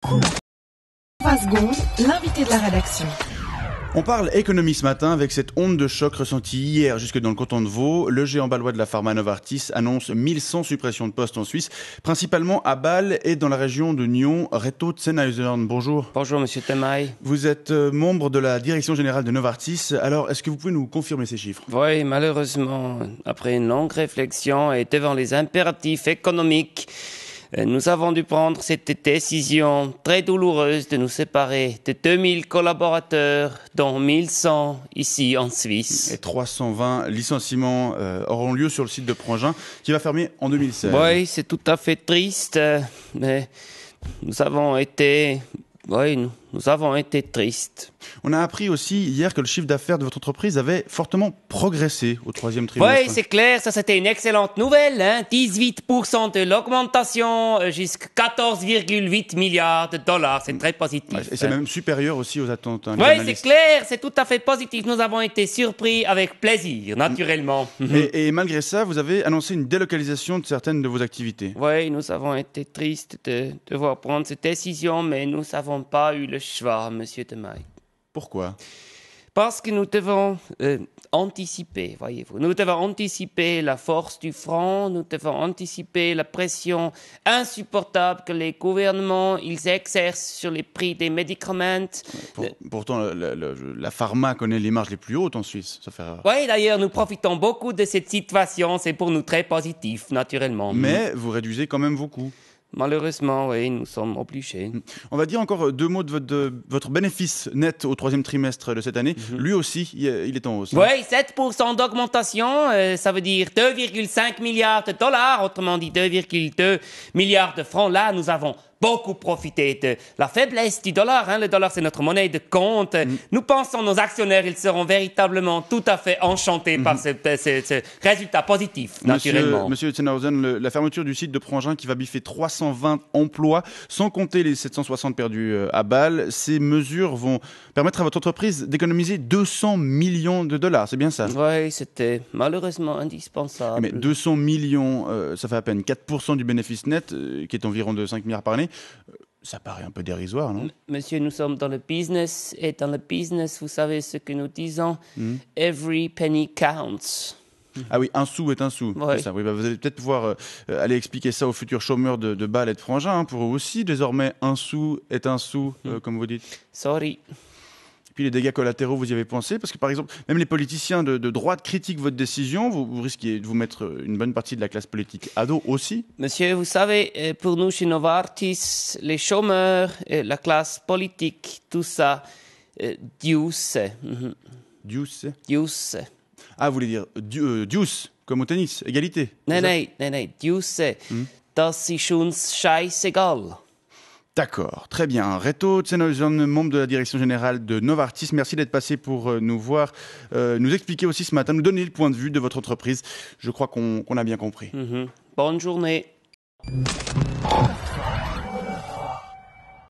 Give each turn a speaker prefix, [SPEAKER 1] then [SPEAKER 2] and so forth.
[SPEAKER 1] 3 secondes, l'invité de la rédaction.
[SPEAKER 2] On parle économie ce matin avec cette onde de choc ressentie hier jusque dans le canton de Vaud. Le géant bâlois de la pharma Novartis annonce 1100 suppressions de postes en Suisse, principalement à Bâle et dans la région de Nyon. Reto Zennhausen, bonjour.
[SPEAKER 3] Bonjour Monsieur Temaille.
[SPEAKER 2] Vous êtes membre de la direction générale de Novartis. Alors, est-ce que vous pouvez nous confirmer ces chiffres ?
[SPEAKER 3] Oui, malheureusement, après une longue réflexion et devant les impératifs économiques, nous avons dû prendre cette décision très douloureuse de nous séparer de 2000 collaborateurs, dont 1100 ici en Suisse.
[SPEAKER 2] Et 320 licenciements auront lieu sur le site de Prangin, qui va fermer en 2016.
[SPEAKER 3] Oui, c'est tout à fait triste, mais nous avons été tristes.
[SPEAKER 2] On a appris aussi hier que le chiffre d'affaires de votre entreprise avait fortement progressé au troisième trimestre.
[SPEAKER 3] Oui, c'est clair, ça c'était une excellente nouvelle. 18% de l'augmentation jusqu'à 14,8 milliards de dollars. C'est très positif.
[SPEAKER 2] Ouais, et c'est même supérieur aussi aux attentes.
[SPEAKER 3] Oui, c'est clair, c'est tout à fait positif. Nous avons été surpris avec plaisir, naturellement.
[SPEAKER 2] Et malgré ça, vous avez annoncé une délocalisation de certaines de vos activités.
[SPEAKER 3] Oui, nous avons été tristes de devoir prendre cette décision, mais nous n'avons pas eu le choix, Monsieur Temaille.
[SPEAKER 2] Pourquoi ?
[SPEAKER 3] Parce que nous devons anticiper, voyez-vous. Nous devons anticiper la force du franc, nous devons anticiper la pression insupportable que les gouvernements ils exercent sur les prix des médicaments.
[SPEAKER 2] Pourtant, la pharma connaît les marges les plus hautes en Suisse. Ça fait rare.
[SPEAKER 3] Oui, d'ailleurs, nous profitons beaucoup de cette situation. C'est pour nous très positif, naturellement.
[SPEAKER 2] Mais vous réduisez quand même vos coûts.
[SPEAKER 3] Malheureusement, oui, nous sommes obligés.
[SPEAKER 2] On va dire encore 2 mots de votre bénéfice net au troisième trimestre de cette année. Lui aussi, il est en hausse.
[SPEAKER 3] Oui, 7% d'augmentation, ça veut dire 2,5 milliards de dollars, autrement dit 2,2 milliards de francs. Là, nous avons beaucoup profité de la faiblesse du dollar. Le dollar, c'est notre monnaie de compte. Nous pensons nos actionnaires, ils seront véritablement tout à fait enchantés par ce résultat positif, naturellement.
[SPEAKER 2] Monsieur Zennhausen, la fermeture du site de Prangin qui va biffer 320 emplois, sans compter les 760 perdus à Bâle, ces mesures vont permettre à votre entreprise d'économiser 200 millions de dollars, c'est bien ça ?
[SPEAKER 3] Oui, c'était malheureusement indispensable.
[SPEAKER 2] Mais 200 millions, ça fait à peine 4% du bénéfice net, qui est environ de 5 milliards par année. Ça paraît un peu dérisoire, non ?
[SPEAKER 3] Monsieur, nous sommes dans le business, et dans le business, vous savez ce que nous disons, every penny counts.
[SPEAKER 2] Ah oui, un sou est un sou.
[SPEAKER 3] Ouais.
[SPEAKER 2] C'est ça. Oui, vous allez peut-être pouvoir aller expliquer ça aux futurs chômeurs de Bâle et de Prangin. Pour eux aussi, désormais, un sou est un sou, comme vous dites.
[SPEAKER 3] Sorry.
[SPEAKER 2] Puis les dégâts collatéraux, vous y avez pensé ? Parce que par exemple, même les politiciens de droite critiquent votre décision. Vous risquez de vous mettre une bonne partie de la classe politique à dos aussi.
[SPEAKER 3] Monsieur, vous savez, pour nous chez Novartis, les chômeurs, la classe politique, tout ça, Dieu.
[SPEAKER 2] Ah, vous voulez dire Dius, comme au tennis, égalité.
[SPEAKER 3] Nein, Dieu, das ist uns scheißegal.
[SPEAKER 2] D'accord, très bien. Reto Zennhausen, membre de la direction générale de Novartis, merci d'être passé pour nous voir, nous expliquer aussi ce matin, nous donner le point de vue de votre entreprise. Je crois qu'on a bien compris.
[SPEAKER 3] Bonne journée.